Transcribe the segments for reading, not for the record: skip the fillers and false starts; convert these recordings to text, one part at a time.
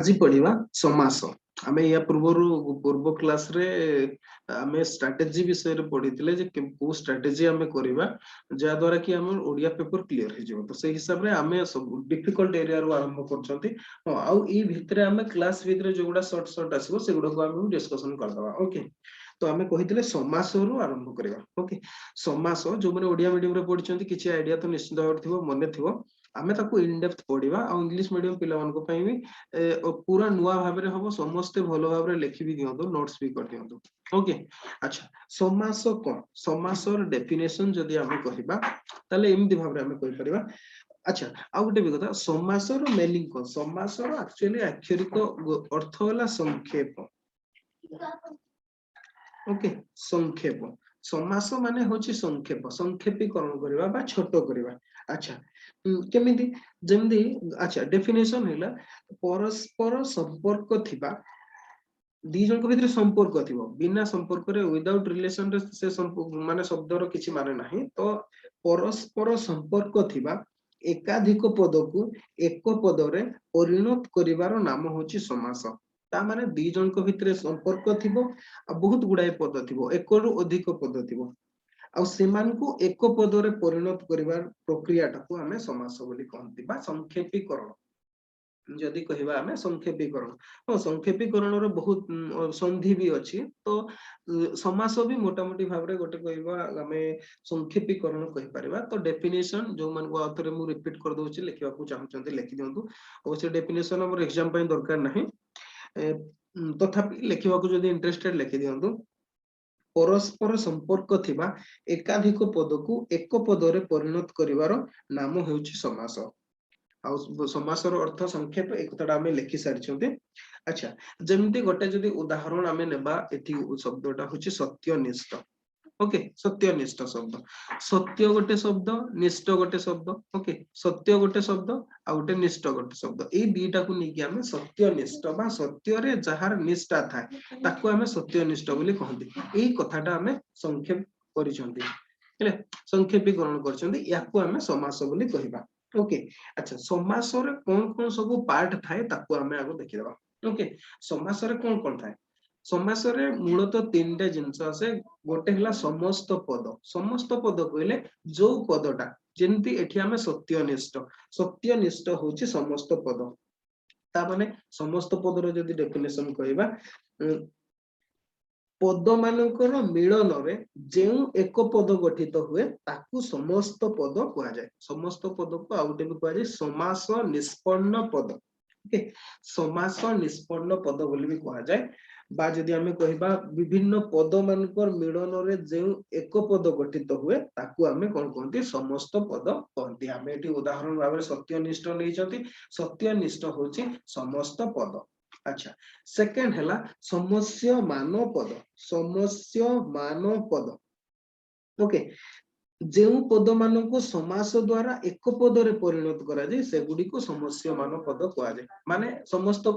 आज पढ़िबा समास आमे या पूर्व क्लास रे आमे स्ट्रेटजी विषय रे पढ़िथिले जे को स्ट्रेटजी आमे करिबा जा द्वारा कि हमर ओडिया पेपर क्लियर हे जेबो तो से हिसाब रे आमे सब डिफिकल्ट एरिया रो आरंभ करछंती आउ ई भितरे आमे क्लास भितरे जोगुडा शॉर्ट शॉर्ट आसीबो सेगुडा को आमे डिस्कशन करदबा ओके। तो आमे कहिथिले समास रो आरंभ करिबा ओके। समास जो माने ओडिया मीडियम रे पढिछंती किछि आइडिया तो निश्चित भाव थिबो मने थिबो आमे ताको इन डेप्थ पढिबा आ इंग्लिश मीडियम पिला मानको पई भी पूरा नुआ भाव रे हबो समस्त भलो भाव रे लिखि भी दियंतो नोट्स भी कर दियंतो ओके। अच्छा समास कोन समासर डेफिनेशन जदी आमे कहिबा ताले एमि भाव रे आमे कहि परिबा। अच्छा आ गुटे भी कथा समासर मीनिंग कोन समासर एक्चुअली अक्षरिक अर्थ होला संक्षेप ओके संक्षेप समास माने होची संक्षेप संक्षेपीकरण करबा बा छोटो करबा। अच्छा केमिति जेमदी अच्छा डेफिनेशन हैला परस्पर संपर्क थिबा दी जन को भितर संपर्क थिबो बिना संपर्क रे विदाउट रिलेशन रे से माने शब्द रो किछि माने नाही तो परस्पर संपर्क थिबा एकाधिक पद को एक पद रे परिणत करिवार नाम होची समास। ता माने दी जन को भितर संपर्क थिबो आ बहुत गुडाय पद थिबो एक रु अधिक पद थिबो आ सेमान को एक पद रे परिणत करिवार प्रक्रिया टाको हमें समास बोली कहंती बा संक्षेपीकरण जदि कहिबा हमें संक्षेपीकरण हां संक्षेपीकरण रो बहुत संधि भी अछि तो समास भी मोटा मोटी भाव रे गोटे कहिबा हमें संक्षेपीकरण कहि परिबा। तो डेफिनेशन जो मन को आथरे मु रिपीट कर दोछि लिखिबा को चाहछन्ते लिखि दियंतु अवश्य डेफिनेशन हमर एग्जाम पय दरकार नाही तथापि लिखिबा को जदि इंटरेस्टेड लिखि दियंतु परस्पर संपर्क थिबा एकाधिक पद को एक पद रे परिणत करिवार नाम हेउछि समास। समासर अर्थ संक्षेप एक कथाटा आमे लिखि सारिछन्ते। अच्छा जेमति गोटे जदि उदाहरण आमे नेबा एथि शब्दटा होछि सत्यनिष्ठ ओके सत्यनिष्ठ शब्द सत्य गोटे शब्द निष्ठ गोटे शब्द ओके सत्य गोटे शब्द आ गोटे निष्ठ गोटे शब्द ए दुईटा को नेकी आमे सत्यनिष्ठ बा सत्य रे जहार निष्ठा थाए ताको आमे सत्यनिष्ठ बोली कहंती एई कथाटा आमे संक्षेप करिसंती हेले संक्षेपीकरण करछन्ती याको आमे समास बोली कहिबा ओके। अच्छा समास रे कोन सब पार्ट थाए ताको आमे आगो देखिबा ओके। समास रे कोन थाए समास रे मूलतः तीनटा जिंस आसे गोटे हला समस्त पद कहले जो पदटा जेंति एठी आमे सत्यनिष्ठ होची समस्त पद ता माने समस्त पदर जदि डेफिनेशन कहबा पद मानकर मिलन रे जेउ एक पद गठित हुए ताकू समस्त पद कहा जाए समस्त पद को आउटे भी कहा जाए समास निष्पन्न पद ओके समास निष्पन्न पद बोली भी कहा जाए बा जदि आमे कहिबा विभिन्न पद मानकर मिलन रे जेउ एक पद गठित हुए ताकू आमे कोन कहंती समस्त पद कहंती। आमे एटी उदाहरण भाबरे सत्यनिष्ठ नै जति सत्यनिष्ठ होची समस्त पद। अच्छा सेकंड हला समस्य मान पद ओके जेउ पद मान को समास द्वारा एक पद रे परिणत करा जाय सेगुडी को समस्य मान पद कहा जाय माने समस्त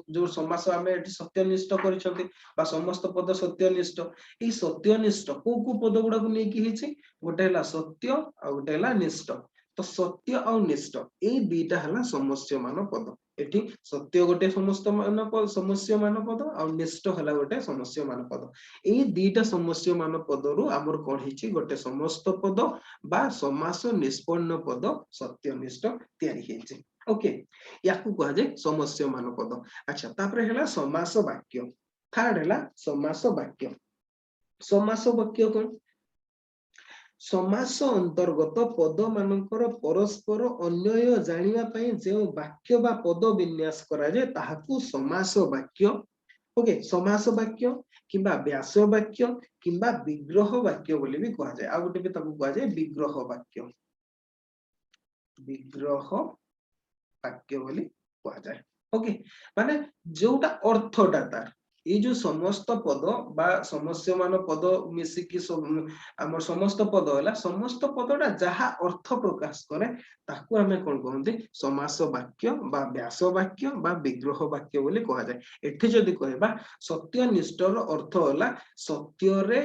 जो समास आमे एटी सत्यनिष्ठ करिसंती बा समस्त पद सत्यनिष्ठ ई सत्यनिष्ठ को पद गुडा को नै कि हिची गोटे हला सत्य आ गोटे हला निष्ठ तो सत्य आ निष्ठ ए दुईटा हला समस्य मान पद एठी सत्य गोटे समस्त मान पद समस्य मान पद आ निष्ठ हला गोटे समस्य मान पद ए दुईटा समस्य मान पद रु हमर कोन हिची गोटे समस्त पद बा समास निष्पन्न पद सत्यनिष्ठ तयारी हिची ओके याकू कहा जाय समस्य मान पद। अच्छा तापरे हला समास वाक्य थर्ड हला समास वाक्य कोन समास अंतर्गत पद मानकर परस्पर अन्वय जानिबा पई जे वाक्य बा पद विन्यास करा जाय ताहाकू समास वाक्य ओके समास वाक्य किबा व्यास वाक्य किबा विग्रह वाक्य बोली भी कहा जाय आ गुटे भी ताकू कहा जाय विग्रह वाक्य बोली कहा जाय ओके माने जोटा अर्थटा तार ये जो समस्त पद बा समस्य मान पद मिसी की हमर समस्त पद होला समस्त पदटा जहा अर्थ प्रकाश करे ताकू हमें कोन कहंती समास वाक्य बा व्यास वाक्य बा विग्रह वाक्य बोली कहा जाय। एठी जदी कहबा सत्यनिष्ठर अर्थ होला सत्य रे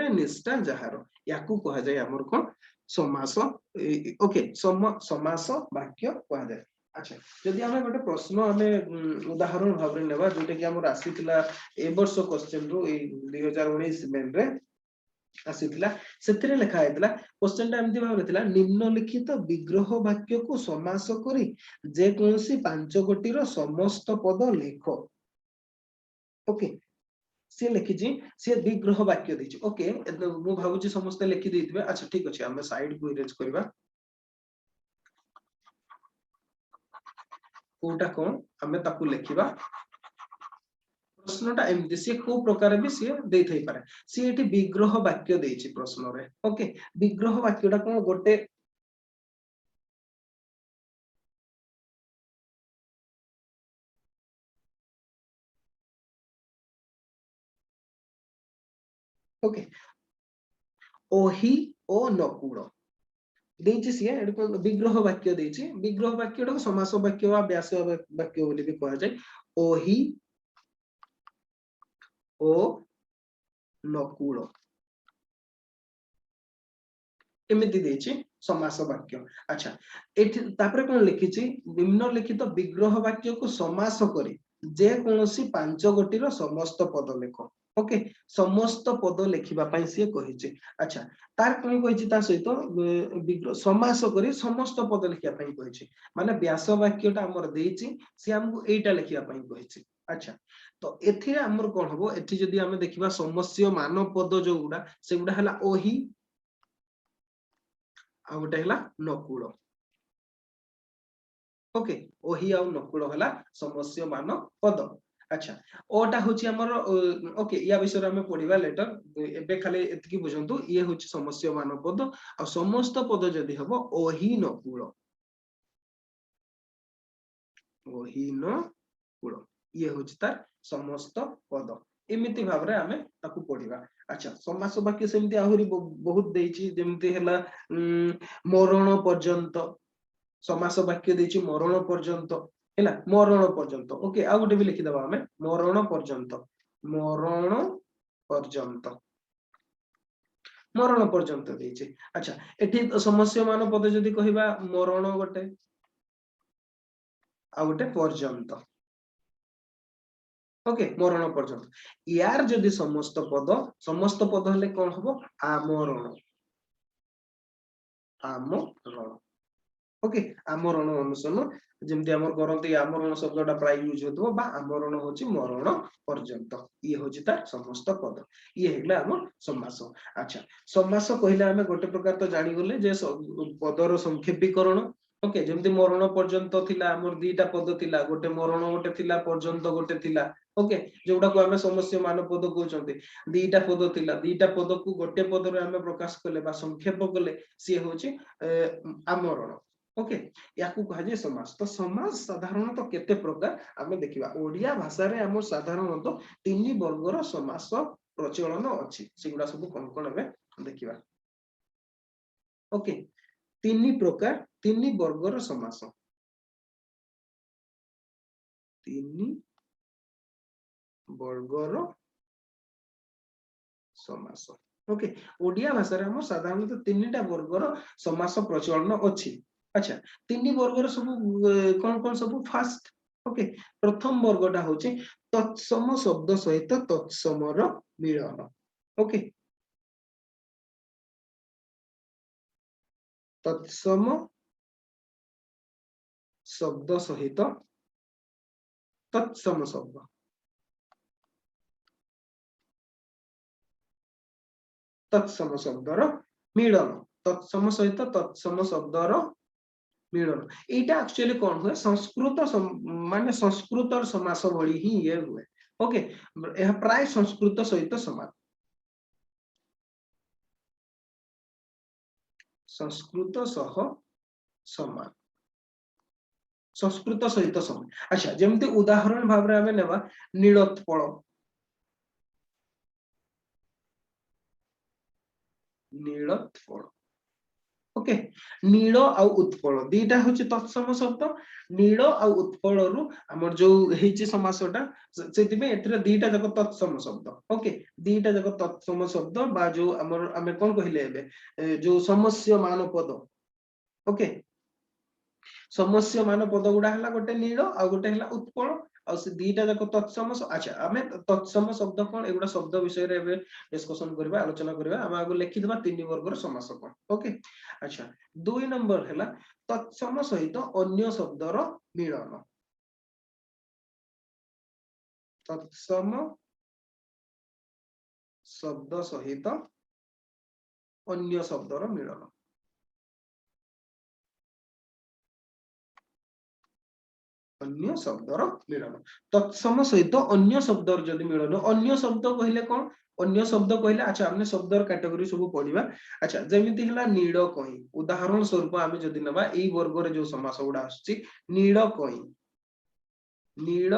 निष्ठा जहार याकू कहा जाय हमर कोन समास ओके समास वाक्य कहा जाय। अच्छा जदि आमे गोटे प्रश्न आमे उदाहरण भाव रे नेबा जोटे कि हमर आसीतिला ए वर्ष क्वेश्चन रो ए 2019 मेन रे आसीतिला सेतिरे लेखा आइतिला क्वेश्चन टा एमति भाव रे थिला निम्नलिखित विग्रह वाक्य को समास करी जे कोनसी पांच गोटी रो समस्त पद लेख ओके से लिखी जी से विग्रह वाक्य देछि ओके मु भाबुची समस्त लिखि देथिबे अच्छा ठीक अछि हम साइड को इरेज करबा कोटा कोन हमें ताकू लिखिबा प्रश्नटा एमति से को प्रकार भी से देइ थई पारे से एठी विग्रह वाक्य देछि प्रश्न रे ओके विग्रह वाक्यटा कोन गोटे ओके ओही ओ नकुल देछि से एठी कोन विग्रह वाक्य देछि विग्रह वाक्यटा समास वाक्य वा व्यास वाक्य बोली भी कहा जाय ओही ओ नकुल एमिति देछि समास वाक्य अच्छा एठी तापरे कोन लिखिछि निम्नलिखित विग्रह वाक्य को समास करी जे कोनोसी पांच गोटीर समस्त पद लेख ओके समस्त पद लेखिबा पई से कहिछि अच्छा तार कोन कहिछि ता सहित विग्रह समास करी समस्त पद लेखिबा पई कहिछि माने व्यास वाक्यटा हमर देछि से हमकु एटा लेखिबा पई कहिछि अच्छा तो एथिरे हमर कोन हबो एठी जदि हमें देखिबा समस्य मान पद जो गुडा से गुडा हला ओही आ गोटे हला नकुल ओके ओही आ नकुल हला समस्य मान पद अच्छा ओटा होची हमर ओके या विषय हमें पढिबा लेटर एबे खाली एतकी बुझंतु ये होची समस्य मान पद आ समस्त पद जदी हबो ओही नकुल ओही नकुल ये होची तार समस्त पद एमिति भाबरे हमें ताकू पढिबा अच्छा समास वाक्य सेमति आहुरी बहुत देछि जेमति हला मरण पर्यंत समास वाक्य देछि मरण पर्यंत हैला मरण पर्यंत ओके आ गोटे भी लिखि दबा हमें मरण पर्यंत मरण पर्यंत देछि अच्छा एठी समस्य मान पद जदी कहिबा मरण गोटे आ गोटे पर्यंत ओके मरण पर्यंत यार जदी समस्त पद हले कोन हबो आमरण ओके आमरण अनुसरण जेमति हमर करंती आमरण शब्दटा प्राय यूज होतो बा आमरण होची मरण पर्यंत ये होची तार समस्त पद ये हेला हमर समास अच्छा समास कहिला हमें गोटे प्रकार तो जानि गले जे पदर संक्षेपीकरण ओके जेमति मरण पर्यंत थिला हमर दीटा पद थिला गोटे मरण गोटे थिला पर्यंत गोटे थिला ओके जोडा को हमें समस्य मान पद कहउचंती दीटा पद थिला दीटा पद को गोटे पद रे हमें प्रकाश करले बा संक्षेप करले से होची आमरण ओके याकू कहा जाय समास तो समास साधारणतः केते प्रकार हमें देखिबा ओडिया भाषा रे हमर साधारणतः तीन वर्गर समास प्रचलन अछि सेगुडा सब कोन कोन हमें देखिबा ओके तीन प्रकार तीन वर्गर समास तीन वर्गर समास ओके ओडिया भाषा रे हमर साधारणतः तीनटा वर्गर समास प्रचलन अछि अच्छा तीन वर्गर सब कोन कोन सब फास्ट ओके प्रथम वर्गटा होचे तत्सम शब्द सहित तत्समर मिलन ओके तत्सम शब्द सहित तत्सम शब्द तत्सम शब्दर मिलन तत्सम सहित तत्सम शब्दर मिलन एटा एक्चुअली कोन हुए संस्कृत माने संस्कृतर समास भଳି ही ये हुए ओके यह प्राय संस्कृत सहित समान संस्कृत सह समान संस्कृत सहित समान अच्छा जेमति उदाहरण भाबरे हमें नेबा नीलोत्पल नीलोत्पल ओके नील आ उत्पल दीटा होची तत्सम शब्द नील आ उत्पल रु हमर जो हेची समासटा सेतिबे एतरे दीटा जक तत्सम शब्द ओके दीटा जक तत्सम शब्द बा जो हमर हमें कोन कहिले एबे जो समस्य मान पद ओके समस्य मान पद गुडा हला गोटे नील आ गोटे हला उत्पल आ से दीटा जाक तत्सम। अच्छा आमे तत्सम शब्द कोन एगुडा शब्द विषय रे एबे डिस्कशन करबा आलोचना करबा हम आगो लिखि देबा तीन वर्गर समास कोन। ओके अच्छा 2 नंबर हला तत्सम सहित अन्य शब्दर मिलन। तत्सम शब्द सहित अन्य शब्दर मिलन। अन्य शब्दर मिलन तत्सम सहित अन्य शब्दर जदि मिलन अन्य शब्द कहले कोन अन्य शब्द कहले। अच्छा हमने शब्दर कैटेगरी सब पढिबा। अच्छा जेमिति हला नील कई उदाहरण स्वरूप आमे जदि नबा एई वर्ग रे जो समास गुडा आछि नील कई नील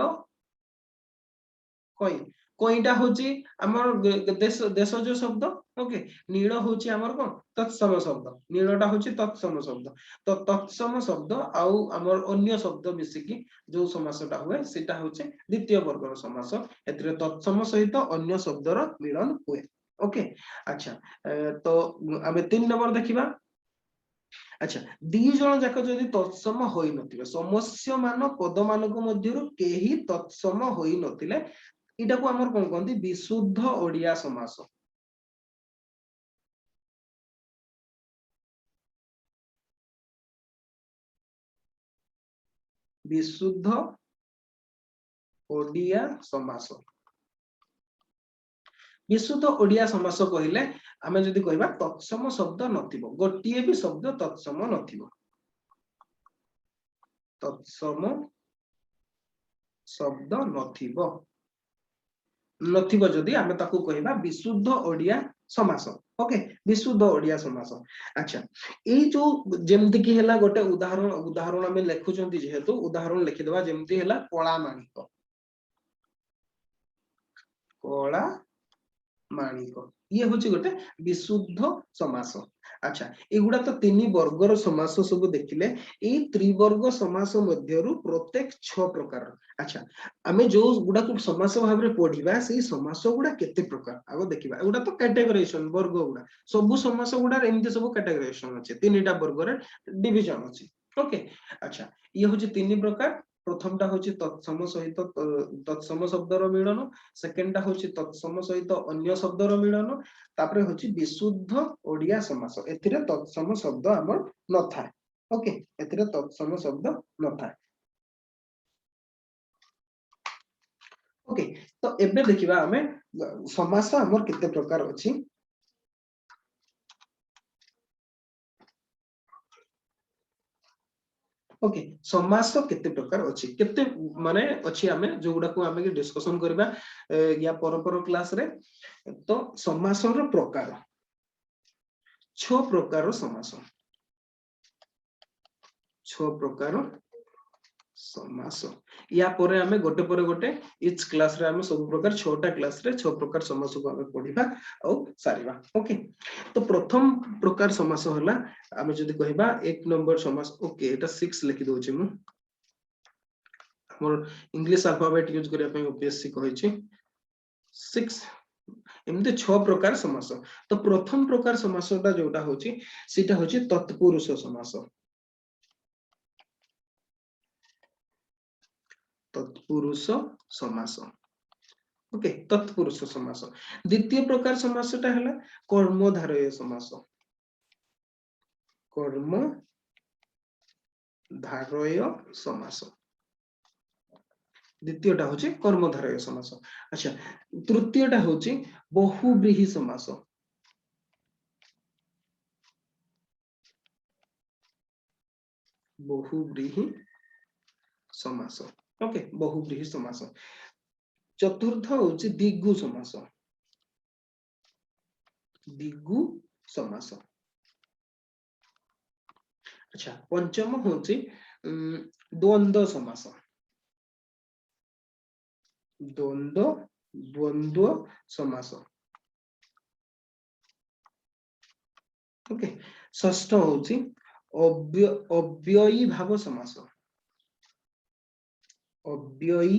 कई कईटा होची हमर देश देशज शब्द। ओके नील होची हमर कोन तत्सम शब्द नीलटा होची तत्सम शब्द। तो तत्सम शब्द आउ हमर अन्य शब्द मिसिकी जो समासटा हुए सेटा होचे द्वितीय वर्गर समास एथिरे तत्सम सहित अन्य शब्दर मिलन हुए। ओके अच्छा तो आबे 3 नंबर देखिबा। अच्छा दी जण जाक जदि तत्सम होई नथिबे समस्य मान पद मानक मध्यरु केही तत्सम होई नथिले इटा को हमर कोन कहंती विशुद्ध ओडिया समास। विशुद्ध ओडिया समास। विशुद्ध ओडिया समास कहले आमे जदि कहबा तत्सम शब्द नथिबो गोटिए भी शब्द तत्सम नथिबो तत्सम शब्द नथिबो नथिबो जदि आमे ताकू कहबा विशुद्ध ओडिया समास। ओके विशुद्ध ओडिया समास। अच्छा एई जो जेमति कि हैला गोटे उदाहरण उदाहरण आमे लेखुचंती जेहेतु उदाहरण लिखि देबा जेमति हैला कला माणिक कला माणिक ये होची गोटे विशुद्ध समास। अच्छा एगुडा तो तीन वर्गर समास सब देखिले ए त्रिवर्ग समास मध्यरु प्रत्येक 6 प्रकार। अच्छा आमे जो गुडा को समास भाव रे पढिबा सेही समास गुडा केते प्रकार आगो देखिबा एगुडा तो कैटेगराइजेशन वर्ग गुडा सब समास गुडा एमति सब कैटेगराइजेशन अछि तीनटा वर्ग रे डिवीजन अछि। ओके अच्छा ये होची तीन प्रकार प्रथम टा होची तत्सम सहित तत्सम शब्दर मिलन सेकेंड टा होची तत्सम सहित अन्य शब्दर मिलन तापरे होची विशुद्ध ओडिया समास एथिरे तत्सम शब्द हमर न थाए। ओके एथिरे तत्सम शब्द न थाए। ओके तो एबे देखिबा हमें समास हमर केते प्रकार अछि। ओके समास केते प्रकार अछि केते माने अछि आमे जोगुडा को आमे डिस्कशन करबा या पर क्लास रे। तो समास रो प्रकार 6 प्रकार समास 6 प्रकार समास या परे हमें गोटे परे गोटे इच क्लास रे हमें सब प्रकार 6टा क्लास रे 6 प्रकार समास को हमें पढिबा और सारिबा। ओके तो प्रथम प्रकार समास होला हमें जदी कहबा 1 नंबर समास। ओके एटा 6 लिखि दोछि मु मोर इंग्लिश अल्फाबेट यूज करिया पे ओपीएससी कहैछि 6 एमते 6 प्रकार समास। तो प्रथम प्रकार समासटा जोटा होछि सेटा होछि तत्पुरुष समास। तत्पुरुष समास। ओके तत्पुरुष समास। द्वितीय प्रकार समासटा हला कर्मधारय समास। कर्म धारय समास द्वितीयटा होची कर्मधारय समास। अच्छा तृतीयटा होची बहुव्रीहि समास। बहुव्रीहि समास। ओके बहुव्रीहि समास। चतुर्थ होची दिगु समास। दिगु समास। अच्छा पंचम होची द्वंद्व समास। द्वंद्व द्वंद्व समास। ओके षष्ठ होची अव्ययी भाव समास। अव्ययी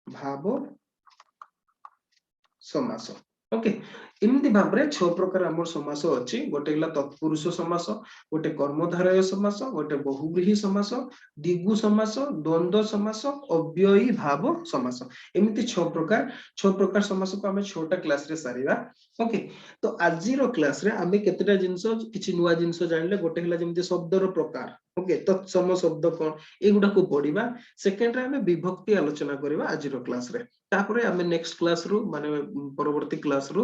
भाव समास। ओके एमती भाव में 6 प्रकार आम समास अच्छी गोटे तत्पुरुष समास गोटे कर्मधारय समास गोटे बहुव्रीहि समास दिगु समास द्वंद्व समास अव्ययी भाव समास एमती 6 प्रकार समास को आम 6टा क्लास रे सारिबा ओके तो आज क्लास रे आम केतेटा जिंस किछि नुवा जिंस जानले गोटे हला जेमती शब्दर प्रकार ओके तत्सम शब्द कौन एगुडा को पढ़िबा सेकेंड रे आम विभक्ति आलोचना करबा आज क्लास रे तापरे आम नेक्स्ट क्लास रु माने परवर्ती क्लास रु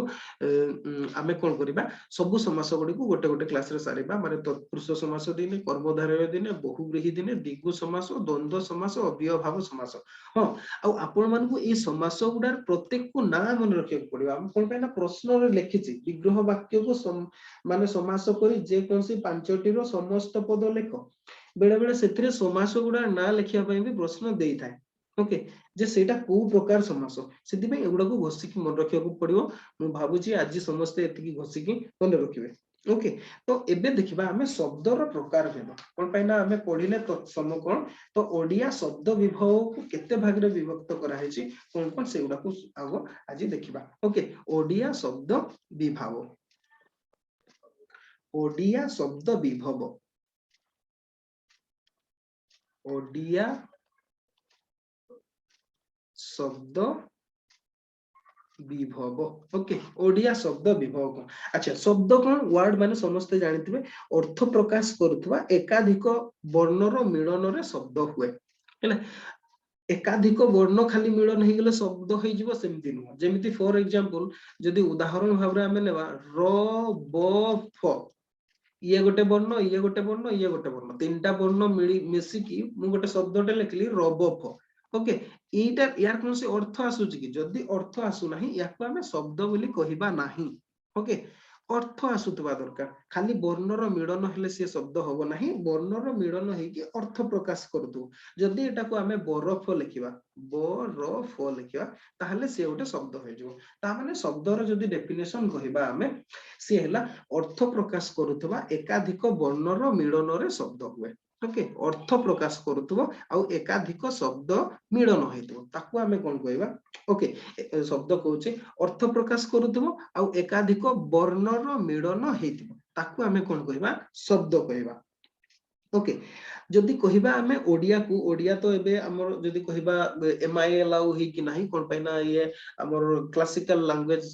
आमे कोन करिबा सब समास गुडी को गोटे गोटे क्लास रे सारिबा माने तत्पुरुष समास दिने कर्मधारय दिने बहुव्रीहि दिने दिगु समास द्वंद्व समास अव्यय भाव समास हां आ आपण मान को ए समास गुडार प्रत्येक को ना मन रखे पड़िबा हम कोन पे ना प्रश्न रे लिखिछि विग्रह वाक्य को माने समास करी जे कोनसी पांचटी रो समस्त पद लेख बेले बेले सेथिरे समास गुडा ना लिखिया पई भी प्रश्न देई थाए ओके जे सेटा को प्रकार समास सेति पे एगुडा को घोसी की मन रखिया को पड़िबो मु भाबुची आज समस्त एति घोसी की मन रखिबे ओके तो एबे देखिबा हमें शब्दर प्रकार भेद कोन पैना हमें पढिले तत्सम कोन तो ओडिया शब्द विभव को केते भाग रे विभक्त करा हेची कोन कोन सेगुडा को आगो आज देखिबा ओके ओडिया शब्द विभव ओडिया शब्द विभव ओडिया शब्द विभव ओके ओडिया शब्द विभव को अच्छा शब्द कौन वर्ड माने समस्त जानिथिबे अर्थ प्रकाश करूथबा एकाधिक वर्णर मिलन रे शब्द हुए हैला एकाधिक वर्ण खाली मिलन हे गेले शब्द होई जिवो सेमति न जेमिति फॉर एग्जांपल जदि उदाहरण भाबरे हमें नेबा र ब फ ये गोटे वर्ण ये गोटे वर्ण ये गोटे वर्ण तीनटा वर्ण मिसी की मु गोटे शब्दटे लिखली रबफ ओके एटा यार कोन से अर्थ आसुची कि जदी अर्थ आसु नाही याको हमें शब्द बोली कहिबा नाही ओके अर्थ आसुतबा दरकार खाली वर्णर मिलन हेले से शब्द होबो नाही वर्णर मिलन हे कि अर्थ प्रकाश करदु जदी एटा को हमें बरफ लिखिबा बरफ लिखिबा ताहले से गोटे शब्द हो जो ता माने शब्दर जदी डेफिनेशन कहिबा हमें से हला अर्थ प्रकाश करूथबा एकाधिक वर्णर मिलन रे शब्द हुए ओके अर्थ प्रकाश करूथबो आ एकाधिक शब्द मिलन हेतु ताकू हमें कोन कहबा ओके शब्द कहूचे अर्थ प्रकाश करूथबो आ एकाधिक वर्णर मिलन हेतु ताकू हमें कोन कहबा शब्द कहबा ओके जदि कहिबा हमें ओडिया को ओडिया तो एबे हमर जदि कहिबा एमआई अलाउ ही कि नाही कोन पैना ये हमर क्लासिकल लैंग्वेज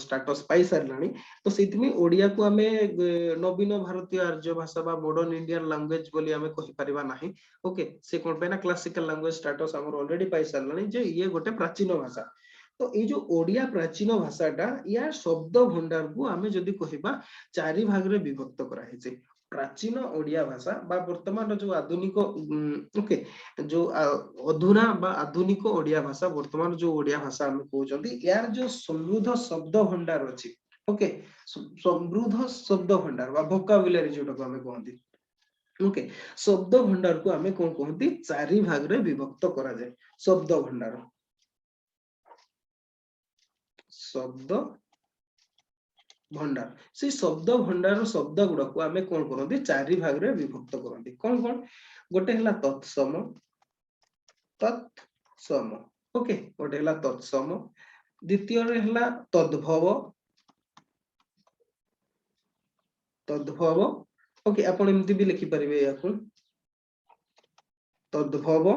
स्टेटस पाई सरलानी तो सेति ओडिया को हमें नवीन भारतीय आर्य भाषा बा मॉडर्न इंडियन लैंग्वेज बोली हमें कहि परिबा नाही ओके से कोन पैना क्लासिकल लैंग्वेज स्टेटस हमर ऑलरेडी पाई सरलानी जे ये गोटे प्राचीन भाषा तो ये जो ओडिया प्राचीन भाषाटा या शब्द भंडार को हमें जदि कहिबा चारि भाग रे विभक्त करा हेचे प्राचीन ओडिया भाषा बा वर्तमान जो आधुनिक ओके जो अधुना बा आधुनिक ओडिया भाषा वर्तमान जो ओडिया भाषा हम कहउचंदी यार जो समृद्ध शब्द भंडार अछि ओके समृद्ध शब्द भंडार बा वोकाबुलरी जोटा को हमें कहंती ओके शब्द भंडार को हमें कोन कहंती चारि भाग रे विभक्त करा जाय शब्द भंडार शब्द भंडार से शब्द भंडार शब्द गुडा को आमे कोन करंती चारि भाग रे विभक्त करंती कोन कोन गोटे हला तत्सम ओके गोटे हला तत्सम द्वितीय रे हला तद्भव ओके आपण एमती भी लिखि परिबे याकू तद्भव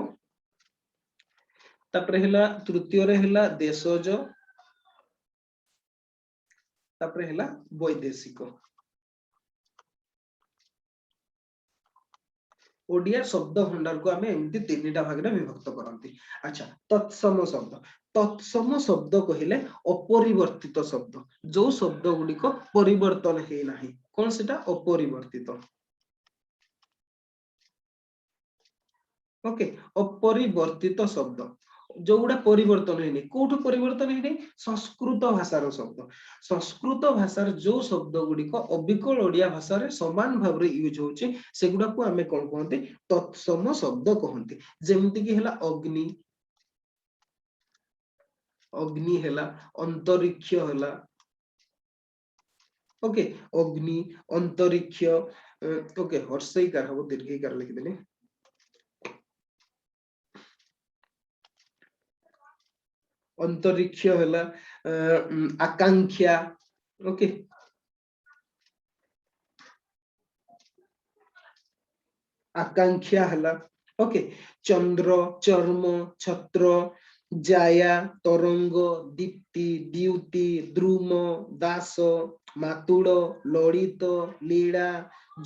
तापरे हला तृतीय रे हला देशज तापरे हला वैदेशिक ओडिया शब्द भंडार को हमें एमती तीनटा भाग रे विभक्त करंती अच्छा तत्सम शब्द कहिले अपरिवर्तित शब्द जो शब्द गुडी को परिवर्तन हे नाही कोन सेटा अपरिवर्तित ओके अपरिवर्तित शब्द जो गुडा परिवर्तन हेनी कोठो परिवर्तन हेनी संस्कृत भाषार शब्द संस्कृत भाषार जो शब्द गुडी को अविकल ओडिया भाषा रे समान भाव रे यूज होचे सेगुडा को हमें कोन कहंती तत्सम शब्द कहंती जेमति कि हला अग्नि हला अंतरिक्ष हला ओके अग्नि अंतरिक्ष ओके हर्षईकार हबो दीर्घईकार लिखि देले अंतरिक्ष हला आकांक्षा ओके आकांक्षा हला ओके चंद्र चर्म छत्र जाया तरंग दीप्ति द्युति द्रुम दास मातुड़ ललित लीला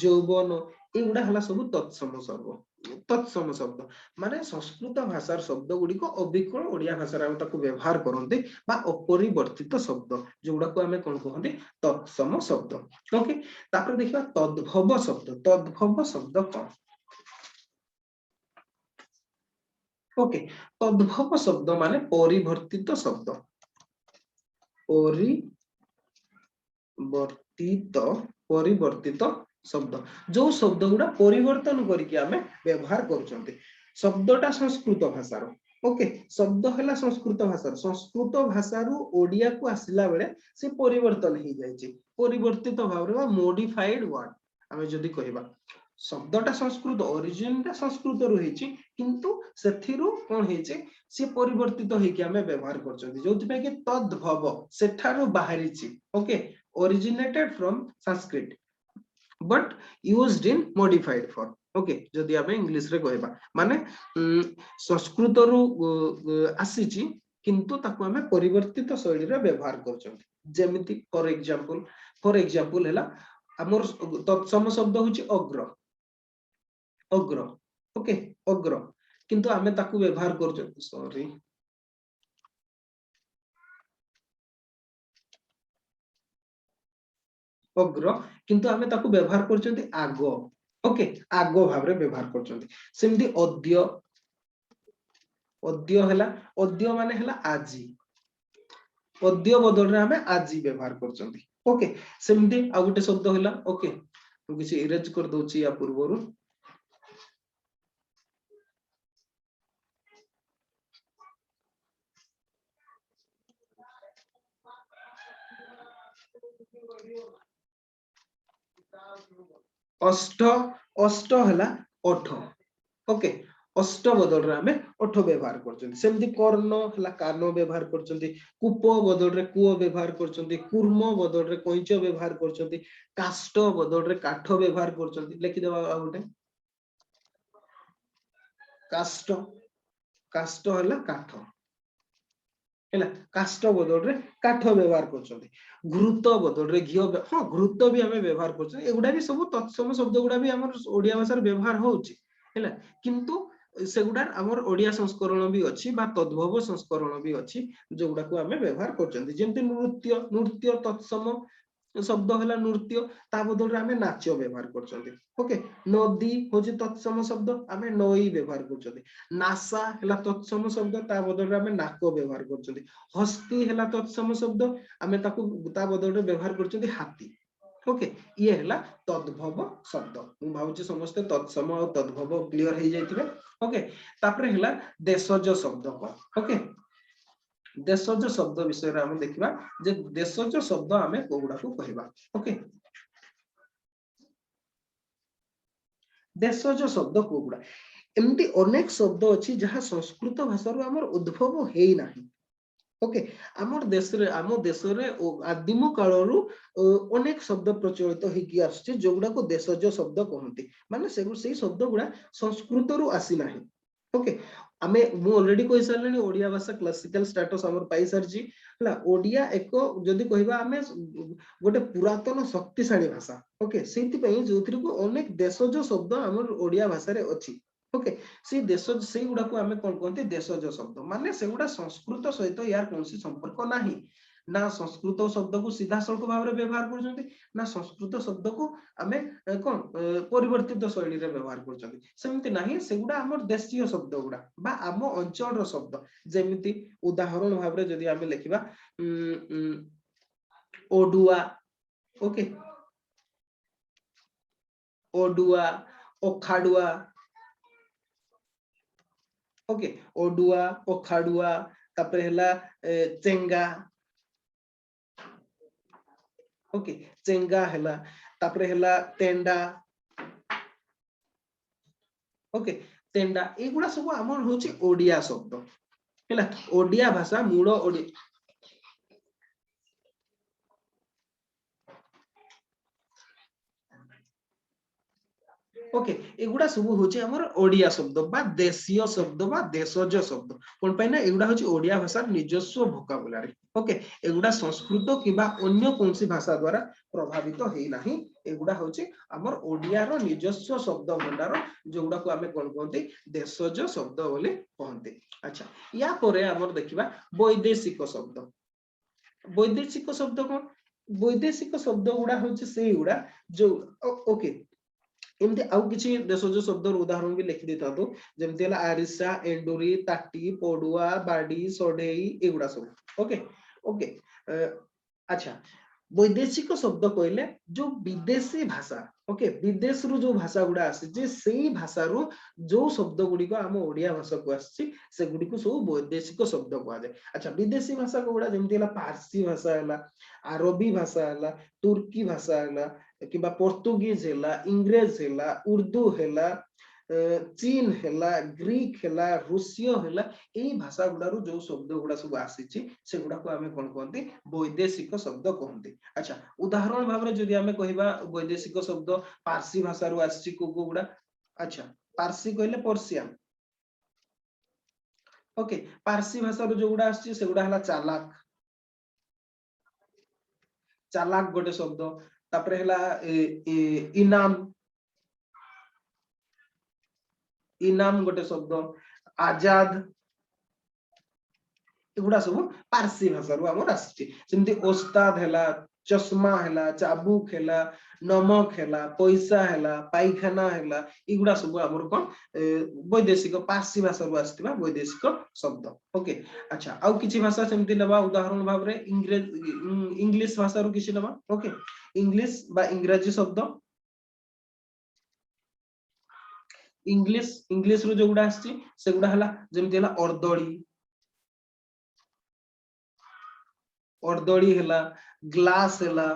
यौवन एगुड़ा हला सब तत्सम शब्द माने संस्कृत भाषार शब्द गुडी को अविकल ओडिया भाषा हम ताको व्यवहार करते बा अपरिवर्तित शब्द जोगुड़ा को आमे कोन कहंती तत्सम शब्द ओके तापर देखिबा तद्भव शब्द कौन ओके तद्भव शब्द माने परिवर्तित शब्द परिवर्तित शब्द जो शब्द गुड़ा परिवर्तन करके आमे व्यवहार करूछंती शब्दटा संस्कृत भाषार ओके शब्द हला संस्कृत भाषारू ओडिया को आसिला बेले से परिवर्तन ही जायछि परिवर्तित भावरे मॉडिफाइड वर्ड आमे जदी कहिबा शब्दटा संस्कृत ओरिजिनटा संस्कृत रु हेछि किंतु सेथिरु कोन हेछि से परिवर्तित हेकि आमे व्यवहार करछंती जोथि पे कि तद्भव सेठारु बाहरिछि okay originated from Sanskrit but used in modified form okay जदि आमे इंग्लिश रे कहबा माने संस्कृत रु आसीछि किंतु ताको आमे परिवर्तित शैली रे व्यवहार करछंती जेमिति फॉर एग्जांपल हैला हमर तत्सम शब्द होछि अग्र ओके अग्र किंतु आमे ताको व्यवहार करछंती सॉरी अग्र किंतु आमे ताको व्यवहार करछंती आगो ओके आगो भाबरे व्यवहार करछंती सेमती अद्य हैला अद्य माने हैला आजी अद्य बदल रे आमे आजी व्यवहार करछंती ओके सेमती आ गुटे शब्द हैला ओके मु किछि इरेज कर दोछि या पूर्वरु अष्ट अष्ट हैला ओठ ओके अष्ट बदल रे आमे ओठ व्यवहार करछंती सेमती कर्ण हैला कानो व्यवहार करछंती कूप बदल रे कुओ व्यवहार करछंती कूर्म बदल रे कोइच व्यवहार करछंती काष्ट बदल रे काठ व्यवहार करछंती लेखि देबा आ गुटे काष्ट काष्ट हैला काठ हैला काष्ट बदल रे काठ व्यवहार करछंती घृत बदल रे घियो हां घृत भी हमें व्यवहार करछंती एगुडा भी सब तत्सम शब्द गुडा भी हमर ओडिया भाषा रे व्यवहार होउची हैला किंतु सेगुडा हमर ओडिया संस्करण भी अछि बा तद्भव संस्करण भी अछि जोगुडा को हमें व्यवहार करछंती जेमति नृत्य तत्सम शब्द हैला नृत्य ता बदल रे हमें नाच व्यवहार करछंती ओके नदी होची तत्सम शब्द हमें नई व्यवहार करछंती नासा हैला तत्सम शब्द ता बदल रे हमें नाको व्यवहार करछंती हस्ती हैला तत्सम शब्द हमें ताको ता बदल रे व्यवहार करछंती हाथी ओके ये हैला तद्भव शब्द मु भाउची समस्त तत्सम और तद्भव क्लियर हे जाइथिबे ओके तापर हैला देशज शब्द को ओके देशज शब्द विषय रे हम देखिबा जे देशज शब्द हमें कोगुडा को कहबा ओके देशज शब्द कोगुडा एमती अनेक शब्द अछि जहां संस्कृत भाषा रो हमर उद्भव हेई नाही ओके आमर देश रे आदिम कालरू अनेक शब्द प्रचलित होगी आसछि जोगुडा को देशज शब्द कहंती माने से शब्द गुडा संस्कृत रु आसी नाही ओके आमे मु ऑलरेडी कहि सारलेनी ओडिया भाषा क्लासिकल स्टेटस हमर पाई सरजी हला ओडिया एको जदी कहिबा आमे गोटे पुरातन शक्तिशाली भाषा ओके सेति पई जोथि को अनेक देशज शब्द हमर ओडिया भाषा रे अछि ओके से देश से गुडा को हमें कोन कहंती देशज शब्द माने से गुडा संस्कृत सहित यार कोनसी संपर्क नाही ना संस्कृत शब्द को सीधा सल्क भाव रे व्यवहार करछंती ना संस्कृत शब्द को हमें कोन परिवर्तित शैली रे व्यवहार करछंती सेमति नाही से गुडा हमर देशीय शब्द गुडा बा आम अंचल रो शब्द जेमिति उदाहरण भाव रे जदी हमें लिखिबा ओडुआ ओके ओडुआ ओखाडुआ ओके ओडुआ ओखाडुआ तापर हैला चेंगा ओके चेंगा हैला तापर हैला तेंडा ओके तेंडा एगुडा सब हमर होची ओडिया शब्द हैला ओडिया भाषा मूल ओडी ओके एगुडा सब होची हमर ओडिया शब्द बा देशीय शब्द बा देशज शब्द कोन पय ना एगुडा होची ओडिया भाषा निजस्व भोकाबुलारी ओके एगुडा संस्कृत किबा अन्य कोनसी भाषा द्वारा प्रभावित हेई नाही एगुडा होची हमर ओडिया रो निजस्व शब्द भंडार जोगुडा को हमें कोन कहंती देशज शब्द बोली कहंती अच्छा या परे हमर देखिबा वैदेशिक शब्द कोन वैदेशिक शब्द गुडा होची सेई गुडा जो ओके एमती आउ किछि देशज शब्द उदाहरण भी लिखि देता तो जेमति हला आरिसा एंडुरी ताटी पडुआ बाडी सोडेई एगुडा सब ओके ओके अच्छा वैदेशिक शब्द कहले जो विदेशी भाषा ओके विदेश रु जो भाषा गुडा आसी जे सेई भाषा रु जो शब्द गुडी को हम ओडिया भाषा को आसी से गुडी को सब वैदेशिक शब्द को आजे अच्छा विदेशी भाषा को गुडा जेमति हला पारसी भाषा हला अरबी भाषा हला तुर्की भाषा हला किबा पोर्तुगीज हला इंग्रेज हला उर्दू हला चीन हला ग्रीक हला रूसियो हला एई भाषा गुडारू जो शब्द गुडा सब आसीची से गुडा को हमें कोन कहंती वैदेशिक शब्द कहंती अच्छा उदाहरण भाव रे जदि हमें कहिबा वैदेशिक शब्द पारसी भाषा रु आसीची को गुडा अच्छा पारसी कहले पर्शियन ओके पारसी भाषा रु जो गुडा आसीची से गुडा हला चालाक चालाक गोटे शब्द तापरे हला इनाम इनाम गोटे शब्द आजाद एगुडा सब पारसी भाषा रु हमर आसी जेमति ओस्ताद हला चश्मा हला चाबुक हला नमक हला पैसा हला पाइखाना हला एगुडा सब हमर कोन वैदेशिक पारसी भाषा रु आस्तिबा वैदेशिक शब्द ओके अच्छा आउ किछि भाषा सेमति लेबा उदाहरण भाव रे इंग्लिश भाषा रु किछि लेबा ओके इंग्लिश बा इंग्रजी शब्द इंग्लिश रु जो गुडा आसी से गुडा हला जेमति हला अर्दड़ी हला ग्लास हला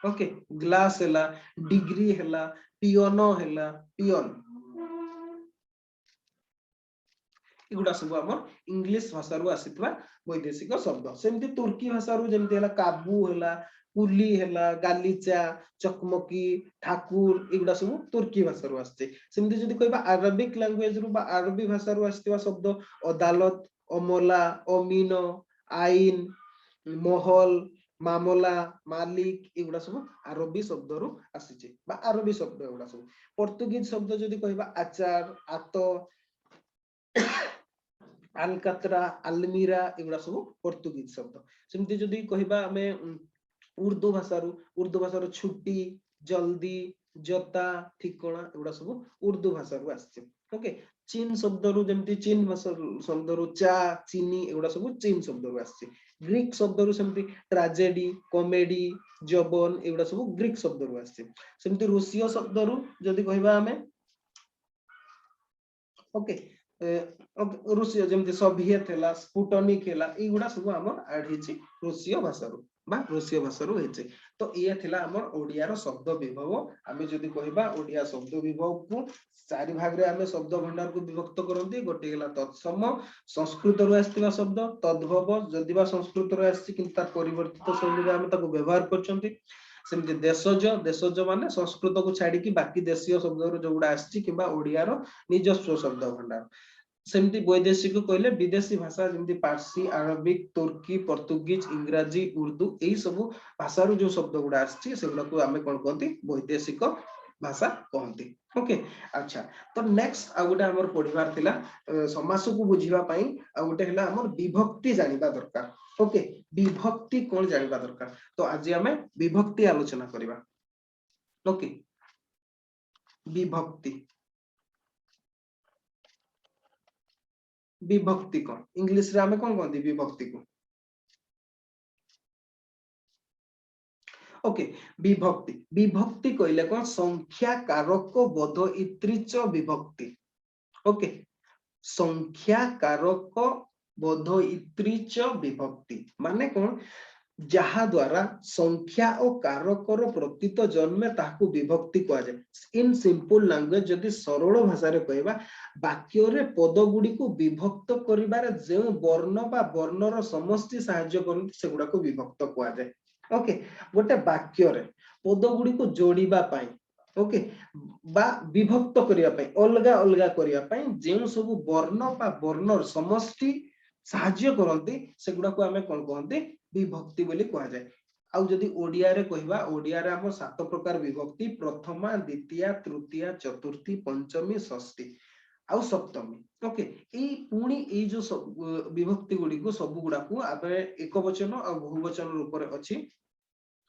ओके ग्लास हला डिग्री हला पियोनो हला पियोन एगुडा सब हमर इंग्लिश भाषा रु आसीतबा वैदेशिक शब्द सेमति तुर्की भाषा रु जेमति हला काबू हला कुली हला गालीचा चकमकी ठाकुर एगुडा सब तुर्की भाषा रु आछे सेमति जदि कहबा अरबिक लैंग्वेज रु बा अरबी भाषा रु आसीतबा शब्द अदालत अमला अमीनो आईन महल मामला मालिक एगुडा सब अरबी शब्द रु आसीचे बा अरबी शब्द एगुडा सब पोर्तुगीज शब्द जदि कहबा आचार आतो अलकात्रा अलमीरा एगुडा सब पोर्तुगीज शब्द सेमति जदि कहबा हमें उर्दू भाषा रु छुट्टी जल्दी जता ठिकाना एगुडा सब उर्दू भाषा रु आछे ओके चीन शब्द रु जेमति चीन भाषा शब्द रु चा चीनी एगुडा सब चीन शब्द रु आछे ग्रीक शब्द रु सेमति ट्रेजेडी कॉमेडी जबन एगुडा सब ग्रीक शब्द रु आछे सेमति रूसियो शब्द रु जदि कहबा हमें ओके रूसियो जेमति सोवियत हला स्पुटनिक हला एगुडा सब हमर ऐड हिची रूसियो भाषा रु बा रूसियो भाषा रु हेचे तो ये थिला हमर ओडिया रो शब्द विभव आमे जदि कहबा ओडिया शब्द विभव को चारि भाग रे आमे शब्द भंडार को विभक्त करंती गोटे गेला तत्सम संस्कृत रु आस्तिबा शब्द तद्भव जदि बा संस्कृत रु आसी किंतु तार परिवर्तित शैली रे आमे ताको व्यवहार करचंती सेमति देशज माने संस्कृत को छाडी की बाकी देशीय शब्द रु जोगुडा आसी किबा ओडिया रो निजस्व शब्द भंडार सेमति वैदेशिक कहले विदेशी भाषा जेमति पारसी अरबिक तुर्की पोर्तुगीज इंग्रजी उर्दू एई सब भाषा रु जो शब्द गुडा आछि सेगुडा को हमें कोन कहंती वैदेशिक भाषा कहंती ओके अच्छा तो नेक्स्ट आ गोटे हमर पढिबार थिला समास को बुझिबा पई आ गोटे हला हमर विभक्ति जानिबा दरकार ओके विभक्ति कोन जानिबा दरकार तो आज हमें विभक्ति आलोचना करिबा ओके विभक्ति विभक्ति कौन इंग्लिश रे हमें कौन कहते विभक्ति को ओके विभक्ति विभक्ति कहले कौन संख्या कारक बोध इत्रिच विभक्ति ओके संख्या कारक बोध इत्रिच विभक्ति माने कौन जहा द्वारा संख्या और कारकर प्रतीत जन्मे ताकू विभक्ति कह जाए इन सिंपल लैंग्वेज जदि सरल भाषा रे कहबा वाक्य रे पद गुडी को विभक्त करिबारे जे वर्ण बा वर्णर समष्टि सहाय्य करନ୍ତି सेगुडा को विभक्त कह जाए ओके गोटे वाक्य रे पद गुडी को जोड़ीबा पई ओके बा विभक्त करिया पई अलगा अलगा करिया पई जेउ सब वर्ण बा वर्णर समष्टि साहाय्य करंती सेगुडा को हमें कोन कहंती विभक्ति बोली कहा जाय आउ जदी ओडिया रे कहबा ओडिया रे हम सात प्रकार विभक्ति प्रथमा द्वितीय तृतीय चतुर्थी पंचमी षष्ठी आउ सप्तमी ओके ई पुणी ई जो विभक्ति गुडी को सब गुडा को आबे एक वचन और बहुवचन रूप रे अछि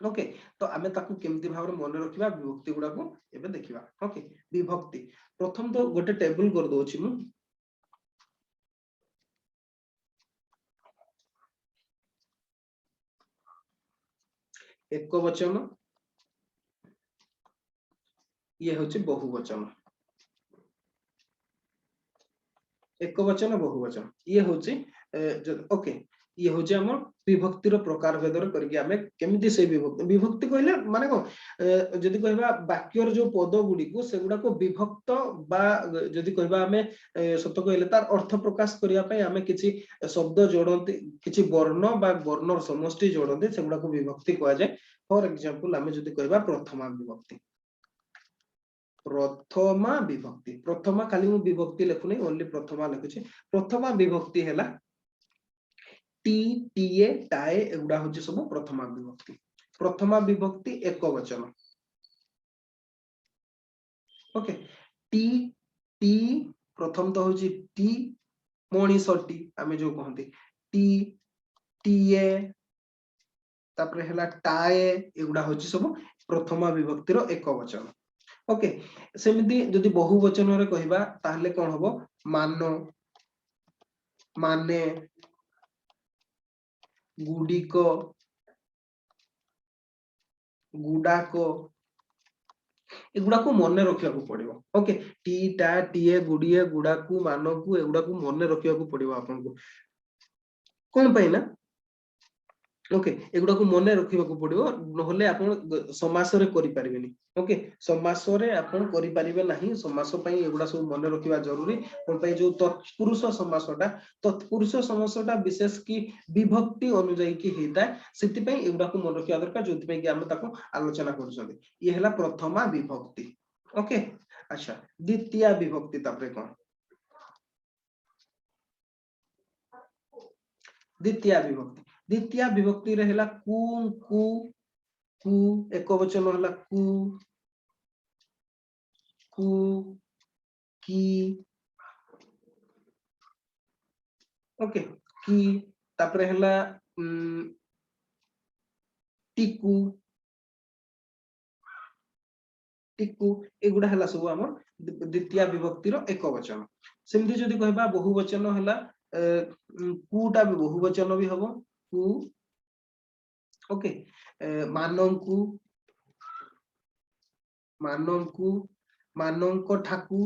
ओके तो आमे ताकू केमती भाव रे मन रखिबा विभक्ति गुडा को एबे देखिबा ओके विभक्ति प्रथम तो गोटे टेबल कर दोछि मु एक वचन ये होछि बहुवचन एक वचन बहुवचन ये होछि ओके ये होछि हमर विभक्तिर प्रकार भेदर करके हमें केमिति से विभक्ति विभक्ति कहले माने को जदि कहबा वाक्यर जो पद गुडी को सेगुडा को विभक्त बा जदि कहबा हमें सत कहले तार अर्थ प्रकाश करिया पई हमें किछि शब्द जोड़ंती किछि वर्ण बा वर्णर समष्टि जोड़ंती सेगुडा को विभक्ति कहा जाय फॉर एग्जांपल हमें जदि कहबा प्रथमा विभक्ति प्रथमा विभक्ति प्रथमा खाली मु विभक्ति लेखुनी ओनली प्रथमा लिखुछि प्रथमा विभक्ति हैला टी टीए टाए एगुडा होछि सब प्रथमा विभक्ति प्रथमा विभक्ति एक वचन ओके टी टी प्रथम तो होछि टी मणिसटी हमें जो कहंती टी टीए तापरे हैला टाए एगुडा होछि सब प्रथमा विभक्तिर एक वचन ओके सेमिति जदि बहुवचन रे कहबा ताहले कोन हबो मानो माने गुडीको गुडाको एगुडा को मन रखिया को पड़िबो ओके टी टा टीए गुडीए गुडाकू मानकू एगुडा को मन रखिया को पड़िबो आपन को कोन पई ना ओके एगुडा को मन रखिबा को पड़िबो नहले आपन समास रे करि परिबेनी ओके समास रे आपन करि परिबे नाही समास पई एगुडा सब मन रखिबा जरूरी कोन पई जो तत्पुरुष समासटा विशेष की विभक्ति अनुଯାयी की हेता सेति पई एगुडा को मन रखिबा दरकार जोति पई कि हम ताको आलोचना करछथि ये हला प्रथमा विभक्ति ओके अच्छा द्वितीय विभक्ति तापरे कोन द्वितीय विभक्ति द्वितीय विभक्ति रे हला कु कु कु एक वचन हला कु कु की ओके की तापरे हला टिकू टिकू एगुडा हला सब हमर द्वितीय विभक्तिर एक वचन सेमति जदि कहबा बहुवचन हला कुटा भी बहुवचन भी हबो कु ओके मानंकु मानंकु मानंक ठाकू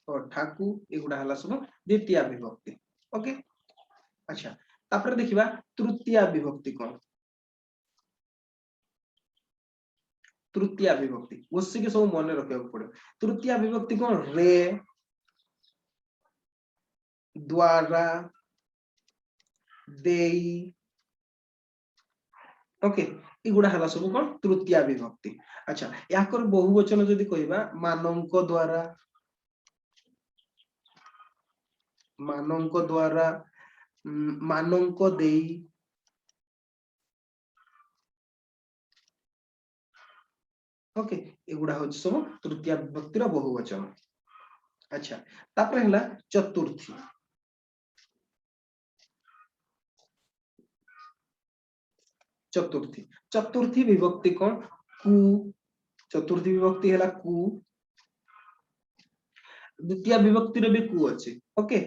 और ठाकू एगुडा हला सब द्वितीय विभक्ति ओके अच्छा तापर देखिबा तृतीय विभक्ति कोन तृतीय विभक्ति उसी के सब मन रखिया पड़े तृतीय विभक्ति कोन रे द्वारा देई ओके इगुडा हला सब कोन तृतीय विभक्ति अच्छा याकर बहुवचन जदि कहबा मानंक द्वारा मानंक देई ओके एगुडा हो सब तृतीय विभक्तिर बहुवचन अच्छा तापर हला चतुर्थी चतुर्थी चतुर्थी विभक्ति कोन कु चतुर्थी विभक्ति हला कु द्वितीय विभक्ति रे भी कु अछि ओके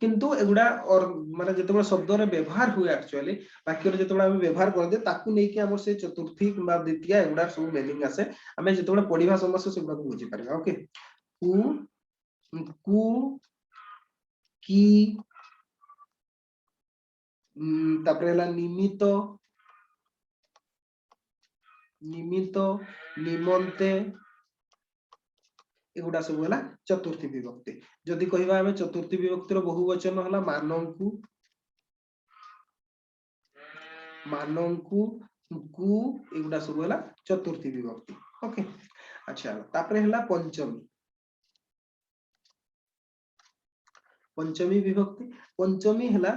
किंतु एगुडा और माने जतबे शब्द रे व्यवहार हुए एक्चुअली वाक्य रे जतबे हम व्यवहार करदे ताकू नै कि हमर से चतुर्थी किबा द्वितीय एगुडा सब मीनिंग आसे हमें जतबे पढिबा समस्या से एगुडा को बुझी पारे ओके कु कु की तापर हला निमित निमित निमंते एगुडा सब हला चतुर्थी विभक्ति जदि कहबा हमें चतुर्थी विभक्तिर बहुवचन हला मानंकु कु एगुडा सब है चतुर्थी विभक्ति। ओके अच्छा तापर है पंचमी पंचमी विभक्ति पंचमी है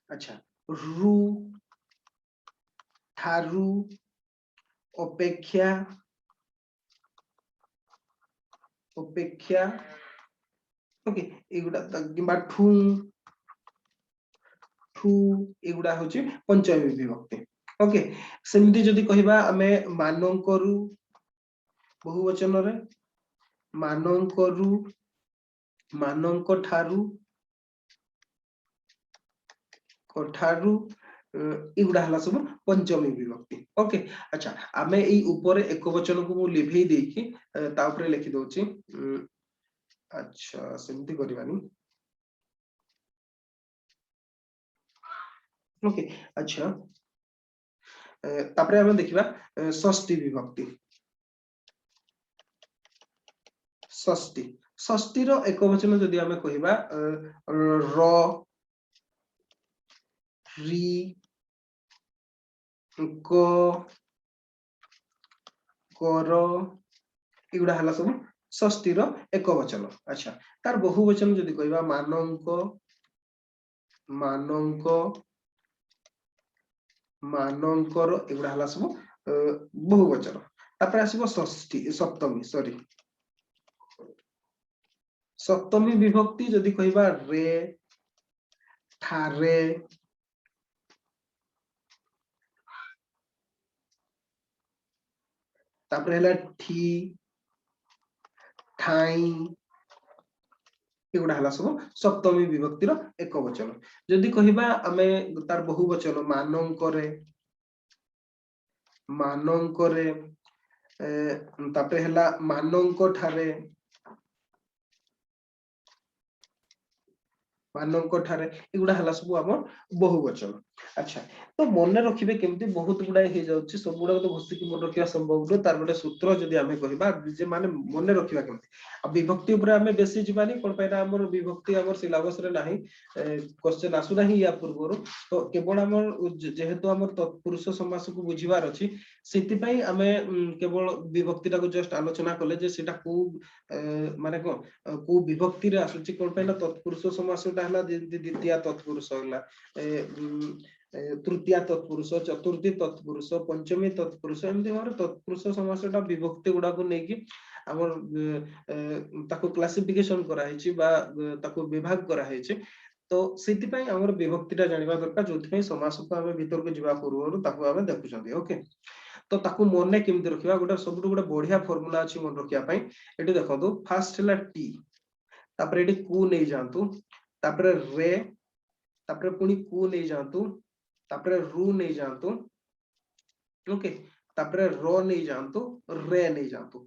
अच्छा रु ठारू अपेक्षा अपेक्षा ओके एगुडा किंबा ठू ठू एगुडा होची पंचमी विभक्ति। ओके सेमती जदि कहिबा आमे मानंकरू बहुवचन रे मानंकरू मानंक ठारू कठारू एगुडा हला सब पंचमी विभक्ति। ओके अच्छा आमे एई ऊपर एक वचन को मु लिभेई देकी ता ऊपर लिखि दोची अच्छा सेमती करबानी। ओके अच्छा तापरे हमें देखिबा षष्ठी विभक्ति षष्ठी षष्ठी रो एक वचन जदि हमें कहिबा र री क कर एगुडा हला सब षष्ठी रो एक वचन। अच्छा तार बहुवचन जदि कहिबा मानंक मानंक मानंकर एगुडा हला सब बहुवचन। तापर आसीबो षष्ठी सप्तमी सॉरी सप्तमी विभक्ति जदि कहिबा रे ठारे तापर हला ठी ठाई एगुडा हला सब सप्तमी विभक्ति रो एक वचन। जदि कहिबा आमे तार बहुवचन मानंकरे मानंकरे तापर हला मानंक ठारे मानंक ठारे एगुडा हला सब हमर बहुवचन। अच्छा तो मन रखिबे केमती बहुत गुडा हे जाउची सब गुडा तो घोषि की मन रखिया संभव न तार गोटे सूत्र जदि आमे कहिबा जे माने मन रखिबा केमती आ विभक्ति ऊपर आमे बेसी जिबानी कोन पैना हमर विभक्ति हमर सिलेबस रे नाही क्वेश्चन आसु नाही या पूर्वरु तो केवल हमर जेहेतु हमर तत्पुरुष समास को बुझिबार अछि सेति पई आमे केवल विभक्ति टा को जस्ट आलोचना करले जे सेटा को माने को विभक्ति रे आसुची कोन पैना तत्पुरुष समास टा हला द्वितीय तत्पुरुष हला तृतीय तत्पुरुष चतुर्थी तत्पुरुष पंचमी तत्पुरुष एमती भाव तत्पुरुष समासटा विभक्ति गुडा को नेकी हमर ताको क्लासिफिकेशन करा हेची बा ताको विभाग करा हेची तो सेति पई हमर विभक्तिटा जानिबा दरकार जोथि पई समास को हमें भीतर को जिबा पूर्वरु ताको हमें देखुछंती। ओके तो ताको मने केमति रखिबा गोटे सबटु गोटे बढ़िया फार्मूला अछि मन रखिया पई एटी देखंतु फर्स्ट हला टी तापर एटी कु नै जानतु तापर रे तापर पुनी कु नै जानतु तापर रु नै जानतु ओके तापर रो नै जानतु रे नै जानतु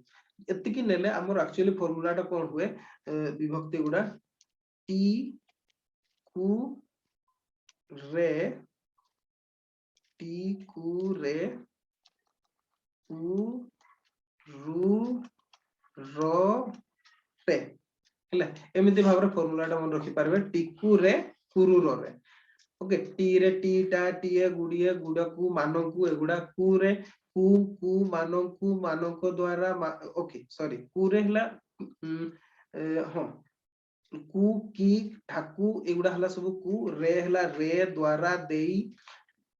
एतिकी नेले हमर एक्चुअली फार्मूला टा कोन हुए विभक्ति गुडा टी कु रे टी कु रे कु रु रो रे हला एमिति भाबरे फार्मूला टा मन रखि पारबे टिकु रे कुरु रो रे। ओके टी रे टी टा टीए गुडिए गुडकु मानकु एगुडा कु रे कु मानक द्वारा ओके सॉरी कु रे हला हां कु की ठाकु एगुडा हला सब कु रे हला रे द्वारा देई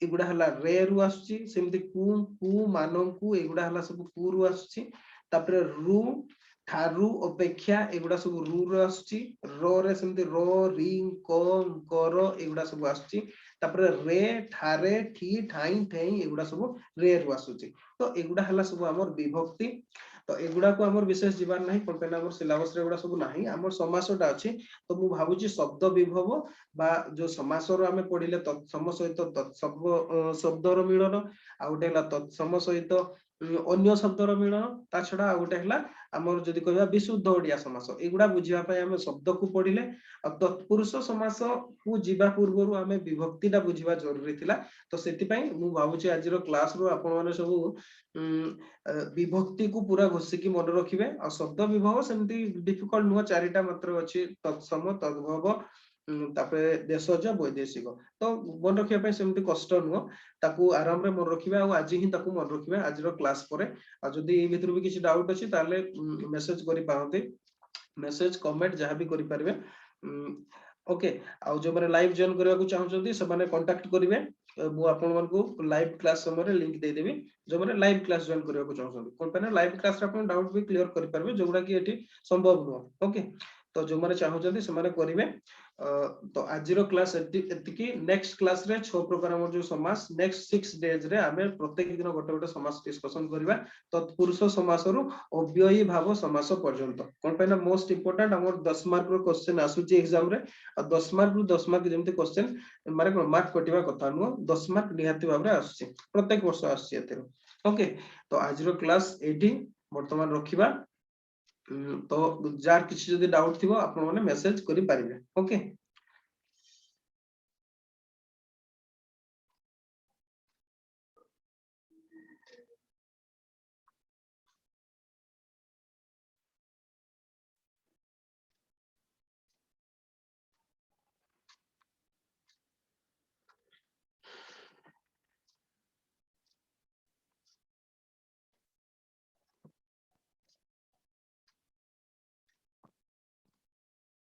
एगुडा हला रे रु आसुची सेमति कु मानकु एगुडा हला सब कु रु आसुची तापर रु ठारू अपेक्षा एगुडा सब रु रो आसुची रो रे सेमति रो री क कर एगुडा सब आसुची तापर रे ठारे ठी ठाई ठेई एगुडा सब रे रु आसुची तो एगुडा हला सब हमर विभक्ति तो एगुडा को हमर विशेष जीवार नाही कोन हमर सिलेबस रे एगुडा सब नाही हमर समासटा अछि तो मु भाबुची शब्द विभव बा जो समास रो हमें पढिले तत्सम सहित तत्सम शब्द रो मिलन आ उटे हला तत्सम सहित अन्य शब्द रो मिलन ता छडा आ उटे हला हमर जदि कहबा विशुद्ध ओडिया समास एगुडा बुझिया पय हमें शब्द को पढिले आ तत्पुरुष समास को जीवा पूर्वरु हमें विभक्ति टा बुझिबा जरूरी थिला तो सेति पय मु भाबुची आज रो क्लास रो आपण माने सब विभक्ति को पूरा घोषि की मन रखिबे आ शब्द विभव सेमती डिफिकल्ट नुह चारिटा मात्र अछि तत्सम तद्भव तापरे देशज वैदेशिक तो मन रखिया पे सेमती कष्ट नुह ताकू आराम रे मन रखिबा आ आज ही ताकू मन रखिबा आज रो क्लास परे आ जदी ए भितर भी किछि डाउट अछि ताले मेसेज करि पारंती मेसेज कमेंट जहां भी करि परिबे ओके आ जो माने लाइव जॉइन करबा को चाहउछंती से माने कांटेक्ट करिवे मु आपन मन को लाइव क्लास समय लिंक दे देबी जो माने लाइव क्लास जॉइन करबा को चाहउछंती कोन पे लाइव क्लास रे आपन डाउट भी क्लियर करि परबे जोगुडा कि एठी संभव नुह ओके तो जो माने चाहउछंती से माने करिवे तो आजिरो क्लास एतिकी नेक्स्ट क्लास रे 6 प्रकार हमर जो समास नेक्स्ट 6 डेज रे आमे प्रत्येक दिन गोटे गोटे समास डिस्कशन करिबा तत्पुरुष समास रु अव्ययी भाव समास पर्यंत कोन पे ना मोस्ट इंपोर्टेंट हमर 10 मार्क रो क्वेश्चन आसुची एग्जाम रे आ 10 मार्क रु 10 मार्क जेमते क्वेश्चन माने मार्क कटिबा कथा नु 10 मार्क निहाती भाव रे आसुची प्रत्येक वर्ष आसुची एते ओके तो आजिरो क्लास एठी वर्तमान रखिबा तो जार किसी जदी डाउट थिबो आपण माने मेसेज करि पारिबे ओके